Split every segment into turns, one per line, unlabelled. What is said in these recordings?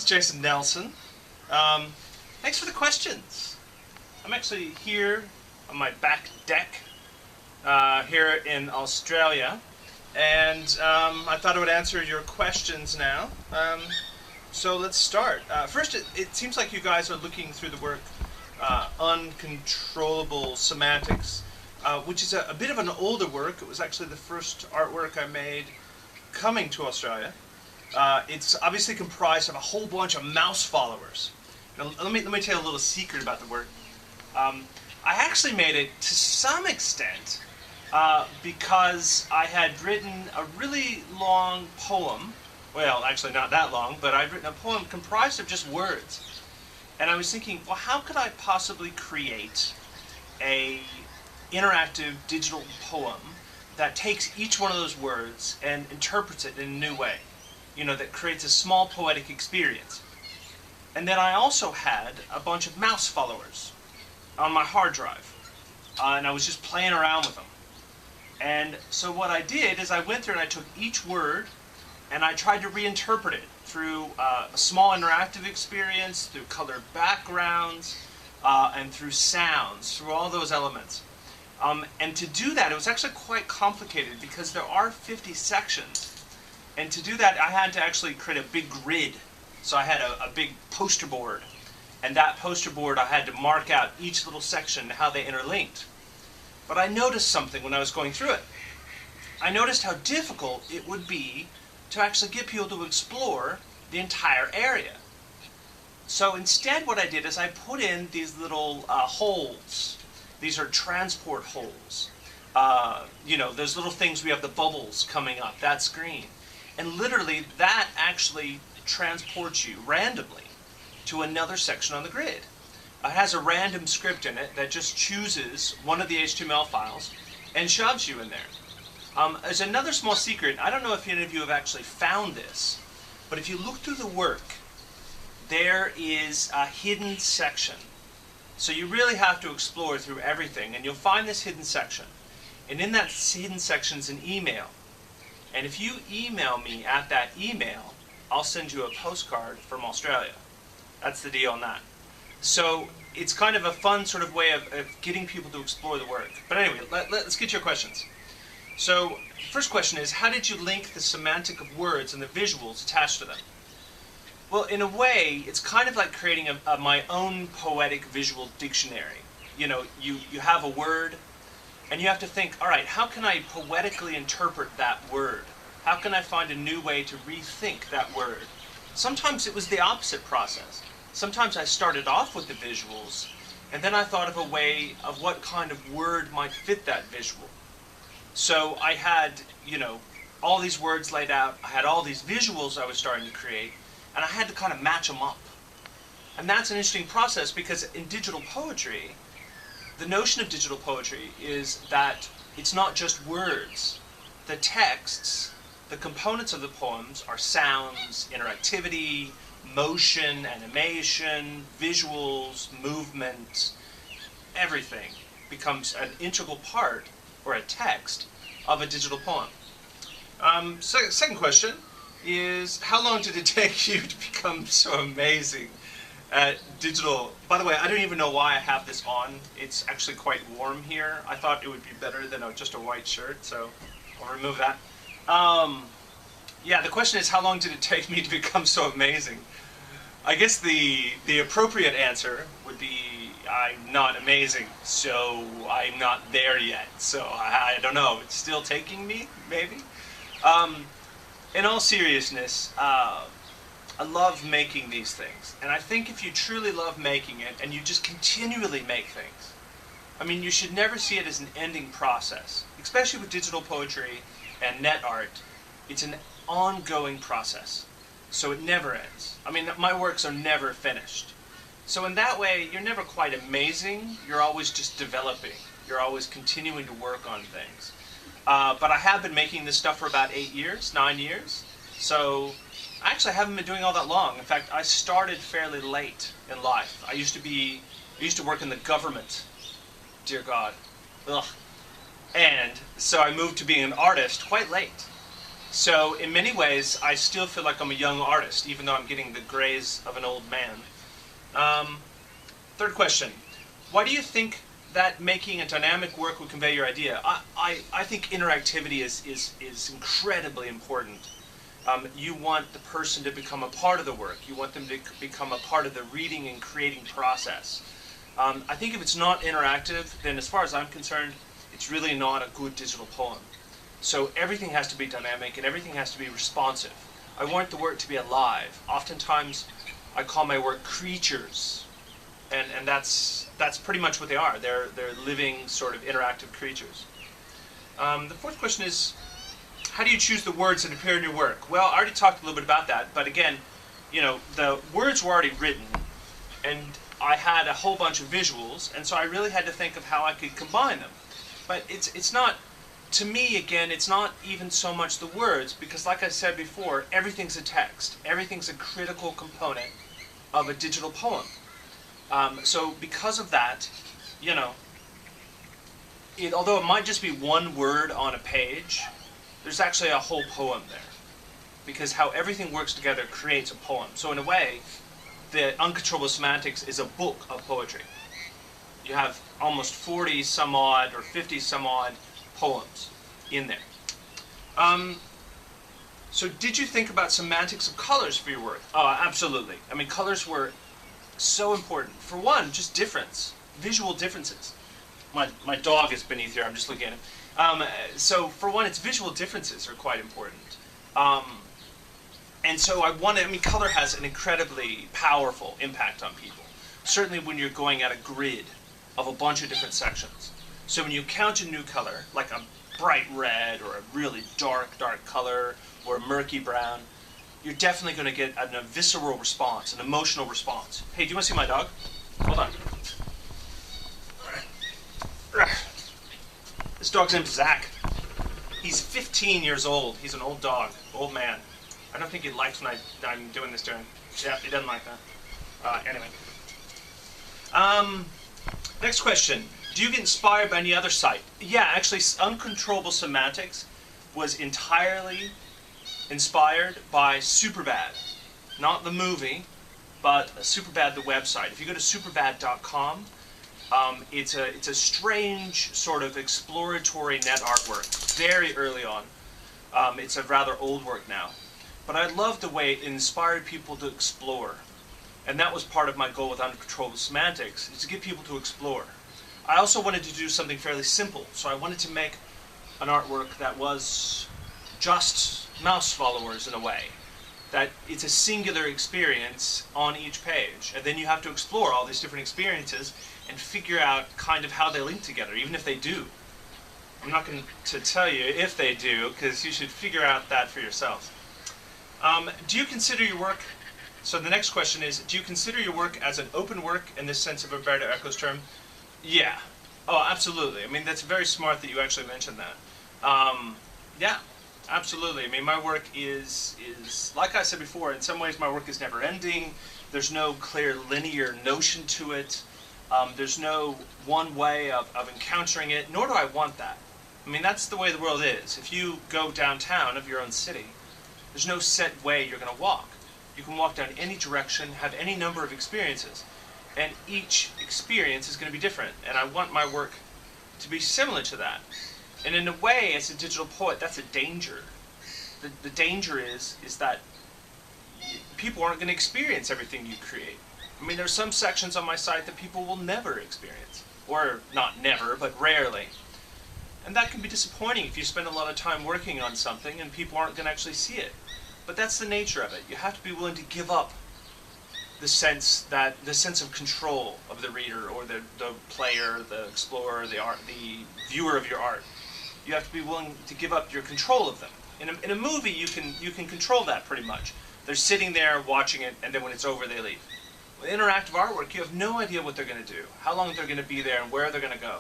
Jason Nelson. Thanks for the questions. I'm actually here on my back deck here in Australia, and I thought I would answer your questions now. So let's start. First, it seems like you guys are looking through the work Uncontrollable Semantics, which is a bit of an older work. It was actually the first artwork I made coming to Australia. It's obviously comprised of a whole bunch of mouse followers. Now, let me tell you a little secret about the work. I actually made it to some extent because I had written a really long poem. Well, actually not that long, but I'd written a poem comprised of just words. And I was thinking, well, how could I possibly create a interactive digital poem that takes each one of those words and interprets it in a new way? You know, that creates a small poetic experience. And then I also had a bunch of mouse followers on my hard drive. And I was just playing around with them. And so what I did is I went through and I took each word and I tried to reinterpret it through a small interactive experience, through colored backgrounds, and through sounds, through all those elements. And to do that, it was actually quite complicated because there are 50 sections. And to do that, I had to actually create a big grid. So I had a big poster board. And that poster board, I had to mark out each little section, how they interlinked. But I noticed something when I was going through it. I noticed how difficult it would be to actually get people to explore the entire area. So instead what I did is I put in these little holes. These are transport holes. You know, those little things we have the bubbles coming up, that's green. And literally that actually transports you randomly to another section on the grid. It has a random script in it that just chooses one of the HTML files and shoves you in there. There's another small secret. I don't know if any of you have actually found this, but if you look through the work, there is a hidden section. So you really have to explore through everything, and you'll find this hidden section. And in that hidden section is an email. And if you email me at that email, I'll send you a postcard from Australia. That's the deal on that. So it's kind of a fun sort of way of getting people to explore the work. But anyway, let's get to your questions. So first question is, how did you link the semantic of words and the visuals attached to them? Well, in a way, it's kind of like creating my own poetic visual dictionary. You know, you have a word, and you have to think, all right, how can I poetically interpret that word? How can I find a new way to rethink that word? Sometimes it was the opposite process. Sometimes I started off with the visuals, and then I thought of a way of what kind of word might fit that visual. So I had, you know, all these words laid out, I had all these visuals I was starting to create, and I had to kind of match them up. And that's an interesting process because in digital poetry, the notion of digital poetry is that it's not just words. The texts, the components of the poems are sounds, interactivity, motion, animation, visuals, movement. Everything becomes an integral part, or a text, of a digital poem. Second question is, how long did it take you to become so amazing at digital? By the way, I don't even know why I have this on. It's actually quite warm here. I thought it would be better than just a white shirt, so I'll remove that. Yeah, the question is, how long did it take me to become so amazing? I guess the appropriate answer would be, I'm not amazing, so I'm not there yet. So I don't know, it's still taking me, maybe? In all seriousness, I love making these things. And I think if you truly love making it, and you just continually make things, I mean, you should never see it as an ending process. Especially with digital poetry and net art, it's an ongoing process. So it never ends. I mean, my works are never finished. So in that way, you're never quite amazing. You're always just developing. You're always continuing to work on things. But I have been making this stuff for about 8 years, 9 years. So actually I haven't been doing all that long. In fact, I started fairly late in life. I used to work in the government. Dear God. Ugh. And so I moved to being an artist quite late. So in many ways, I still feel like I'm a young artist, even though I'm getting the grays of an old man. Third question. Why do you think that making a dynamic work would convey your idea? I think interactivity is incredibly important. You want the person to become a part of the work. You want them to become a part of the reading and creating process. I think if it's not interactive, then as far as I'm concerned, it's really not a good digital poem. So everything has to be dynamic and everything has to be responsive. I want the work to be alive. Oftentimes, I call my work creatures, and that's pretty much what they are. They're living, sort of interactive creatures. The fourth question is, how do you choose the words that appear in your work? Well, I already talked a little bit about that, but again, you know, the words were already written, and I had a whole bunch of visuals, and so I really had to think of how I could combine them. But it's not, to me, again, it's not even so much the words, because like I said before, everything's a text. Everything's a critical component of a digital poem. So because of that, you know, although it might just be one word on a page, there's actually a whole poem there. Because how everything works together creates a poem. So in a way, the Uncontrollable Semantics is a book of poetry. You have almost 40 some odd or 50 some odd poems in there. So did you think about semantics of colors for your work? Oh, absolutely. I mean, colors were so important. For one, just difference, visual differences. My dog is beneath here, I'm just looking at him. So for one, its visual differences are quite important. And so I mean, color has an incredibly powerful impact on people. Certainly when you're going at a grid of a bunch of different sections. So when you encounter a new color, like a bright red or a really dark color or a murky brown, you're definitely going to get a visceral response, an emotional response. Hey, do you want to see my dog? Hold on. This dog's name is Zach. He's 15 years old. He's an old dog, old man. I don't think he likes when I'm doing this to him. Yeah, he doesn't like that. Anyway. Next question. Do you get inspired by any other site? Yeah, actually, Uncontrollable Semantics was entirely inspired by Superbad. Not the movie, but Superbad, the website. If you go to superbad.com, it's a strange sort of exploratory net artwork, very early on. It's a rather old work now. But I loved the way it inspired people to explore. And that was part of my goal with Uncontrollable Semantics, is to get people to explore. I also wanted to do something fairly simple, so I wanted to make an artwork that was just mouse followers in a way. That it's a singular experience on each page, and then you have to explore all these different experiences and figure out kind of how they link together, even if they do. I'm not going to tell you if they do, because you should figure out that for yourself. Do you consider your work, so the next question is, do you consider your work as an open work in this sense of Everardo Reyes term? Yeah. Oh, absolutely. I mean, that's very smart that you actually mentioned that. Yeah, absolutely. I mean, my work is, like I said before, in some ways my work is never ending. There's no clear linear notion to it. There's no one way of encountering it, nor do I want that. I mean, that's the way the world is. If you go downtown of your own city, there's no set way you're going to walk. You can walk down any direction, have any number of experiences, and each experience is going to be different. And I want my work to be similar to that. And in a way, as a digital poet, that's a danger. The danger is that people aren't going to experience everything you create. I mean, there's some sections on my site that people will never experience. Or not never, but rarely. And that can be disappointing if you spend a lot of time working on something and people aren't going to actually see it. But that's the nature of it. You have to be willing to give up the sense of control of the reader or the player, the explorer, the viewer of your art. You have to be willing to give up your control of them. In a movie, you can control that pretty much. They're sitting there watching it, and then when it's over, they leave. With interactive artwork, you have no idea what they're going to do, how long they're going to be there, and where they're going to go.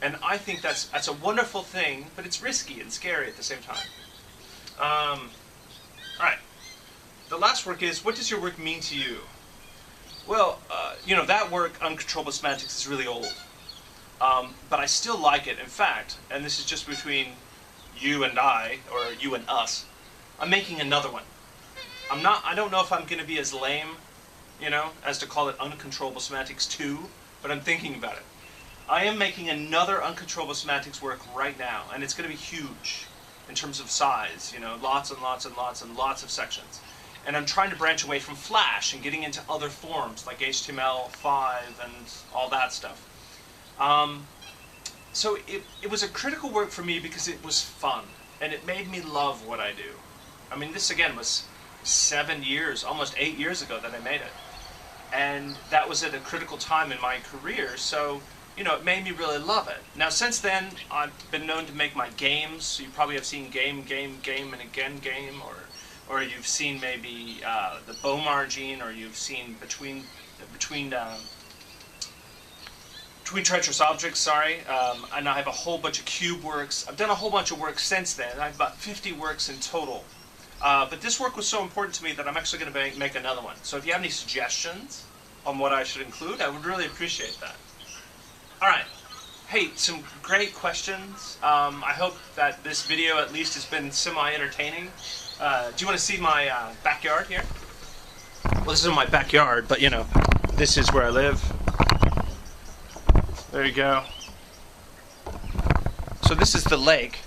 And I think that's a wonderful thing, but it's risky and scary at the same time. All right. The last work is, what does your work mean to you? Well, you know, that work, Uncontrollable Semantics, is really old. But I still like it. In fact, and this is just between you and I, or you and us, I'm making another one. I don't know if I'm going to be as lame, you know, as to call it Uncontrollable Semantics 2, but I'm thinking about it. I am making another Uncontrollable Semantics work right now, and it's going to be huge in terms of size, you know, lots and lots and lots and lots of sections. And I'm trying to branch away from Flash and getting into other forms like HTML5 and all that stuff. So it was a critical work for me because it was fun, and it made me love what I do. I mean, this again was 7 years, almost 8 years ago that I made it. And that was at a critical time in my career, so, you know, it made me really love it. Now, since then, I've been known to make my games. You probably have seen game, and again game, or you've seen maybe the Bomar gene, or you've seen between treacherous objects, sorry, and I have a whole bunch of cube works. I've done a whole bunch of work since then. I have about 50 works in total. But this work was so important to me that I'm actually going to make another one. So if you have any suggestions on what I should include, I would really appreciate that. Alright, hey, some great questions. I hope that this video at least has been semi-entertaining. Do you want to see my backyard here? Well, this isn't my backyard, but you know, this is where I live. There you go. So this is the lake.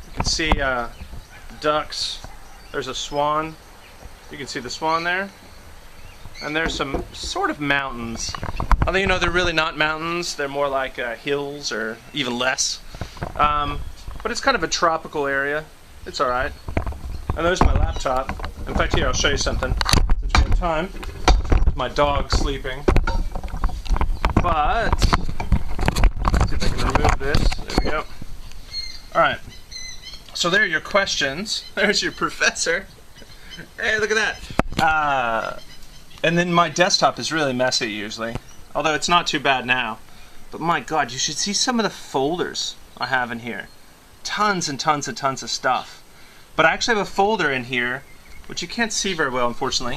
You can see ducks. There's a swan. You can see the swan there. And there's some sort of mountains. Although, you know, they're really not mountains. They're more like hills or even less. But it's kind of a tropical area. It's alright. And there's my laptop. In fact, here, I'll show you something. Since we have time. My dog's sleeping. But, let's see if I can remove this. There we go. Alright. So there are your questions. There's your professor. Hey, look at that. And then my desktop is really messy usually. Although it's not too bad now. But my God, you should see some of the folders I have in here. Tons and tons and tons of stuff. But I actually have a folder in here, which you can't see very well, unfortunately.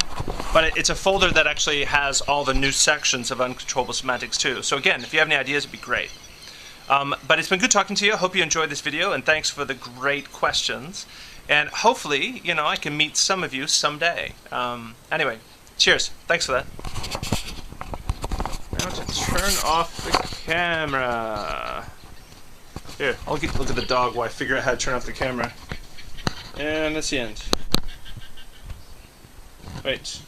But it's a folder that actually has all the new sections of Uncontrollable Semantics too. So again, if you have any ideas, it'd be great. But it's been good talking to you. I hope you enjoyed this video, and thanks for the great questions. And hopefully, you know, I can meet some of you someday. Anyway, cheers. Thanks for that. Now to turn off the camera. Here, I'll look at the dog while I figure out how to turn off the camera. And that's the end. Wait.